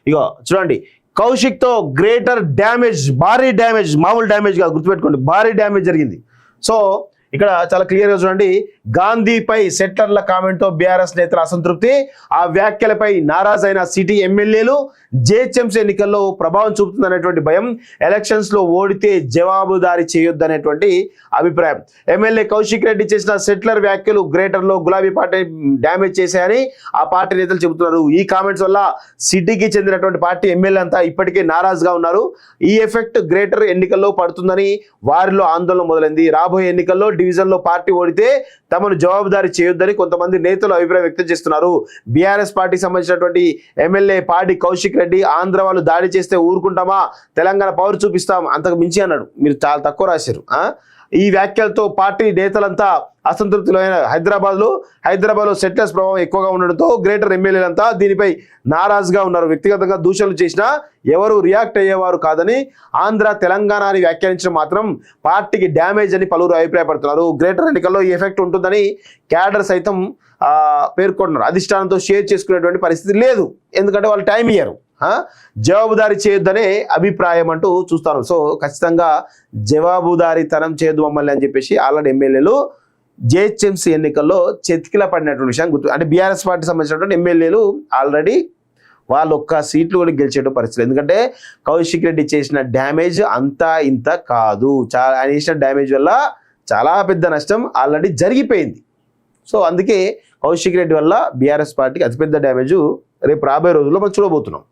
ఇగో చూడండి, కౌశిక్తో greater damage, భారీ damage, మామూలు డ్యామేజ్ కాదు, గుర్తుపెట్టుకోండి, భారీ డ్యామేజ్ జరిగింది. సో ఇక్కడ చాలా క్లియర్గా చూడండి, గాంధీపై సెట్లర్ల కామెంట్తో బీఆర్ఎస్ నేతల అసంతృప్తి, ఆ వ్యాఖ్యలపై నారాజైన సిటీ ఎమ్మెల్యేలు, జేహెచ్ఎంసీ ఎన్నికల్లో ప్రభావం చూపుతుందనేటువంటి భయం, ఎలక్షన్స్లో ఓడితే జవాబుదారీ చేయొద్దనేటువంటి అభిప్రాయం. ఎమ్మెల్యే కౌశిక్ రెడ్డి చేసిన సెట్లర్ వ్యాఖ్యలు గ్రేటర్లో గులాబీ పార్టీ డ్యామేజ్ చేశాయని ఆ పార్టీ నేతలు చెబుతున్నారు. ఈ కామెంట్స్ వల్ల సిటీకి చెందినటువంటి పార్టీ ఎమ్మెల్యే అంతా ఇప్పటికే నారాజుగా ఉన్నారు. ఈ ఎఫెక్ట్ గ్రేటర్ ఎన్నికల్లో పడుతుందని వారిలో ఆందోళన మొదలైంది. రాబోయే ఎన్నికల్లో డివిజన్లో పార్టీ ఓడితే తమను జవాబుదారీ చేయొద్దని కొంతమంది నేతలు అభిప్రాయం వ్యక్తం చేస్తున్నారు. బీఆర్ఎస్ పార్టీకి సంబంధించినటువంటి ఎమ్మెల్యే పాడి కౌశిక్ రెడ్డి, ఆంధ్ర వాళ్ళు దాడి చేస్తే ఊరుకుంటామా, తెలంగాణ పవర్ చూపిస్తాం, అంతకు మించి అన్నాడు. మీరు చాలా తక్కువ రాశారు. ఈ వ్యాఖ్యలతో పార్టీ నేతలంతా అసంతృప్తిలో అయిన హైదరాబాద్లో సెట్లర్స్ ప్రభావం ఎక్కువగా ఉండడంతో గ్రేటర్ ఎమ్మెల్యేలంతా దీనిపై నారాజుగా ఉన్నారు. వ్యక్తిగతంగా దూషణలు చేసినా ఎవరు రియాక్ట్ అయ్యేవారు కాదని, ఆంధ్ర తెలంగాణ అని వ్యాఖ్యానించడం మాత్రం పార్టీకి డ్యామేజ్ అని పలువురు అభిప్రాయపడుతున్నారు. గ్రేటర్ ఎన్నికల్లో ఈ ఎఫెక్ట్ ఉంటుందని క్యాడర్ సైతం పేర్కొంటున్నారు. అధిష్టానంతో షేర్ చేసుకునేటువంటి పరిస్థితి లేదు, ఎందుకంటే వాళ్ళు టైం ఇయ్యరు, జవాబుదారీ చేయొద్దనే అభిప్రాయం అంటూ చూస్తారు. సో ఖచ్చితంగా జవాబుదారీతనం చేయొద్దు మమ్మల్ని అని చెప్పేసి ఆల్రెడీ ఎమ్మెల్యేలు జేహెచ్ఎంసీ ఎన్నికల్లో చెతికిల పడినటువంటి విషయం గుర్తు. అంటే బీఆర్ఎస్ పార్టీ సంబంధించినటువంటి ఎమ్మెల్యేలు ఆల్రెడీ వాళ్ళు ఒక్క సీట్లు కూడా గెలిచేట పరిస్థితి, ఎందుకంటే కౌశిక్ రెడ్డి చేసిన డ్యామేజ్ అంతా ఇంత కాదు. ఆయన చేసిన డ్యామేజ్ వల్ల చాలా పెద్ద నష్టం ఆల్రెడీ జరిగిపోయింది. సో అందుకే కౌశిక్ రెడ్డి వల్ల బీఆర్ఎస్ పార్టీకి అతిపెద్ద డ్యామేజ్ రేపు రాబోయే రోజుల్లో మనం చూడబోతున్నాం.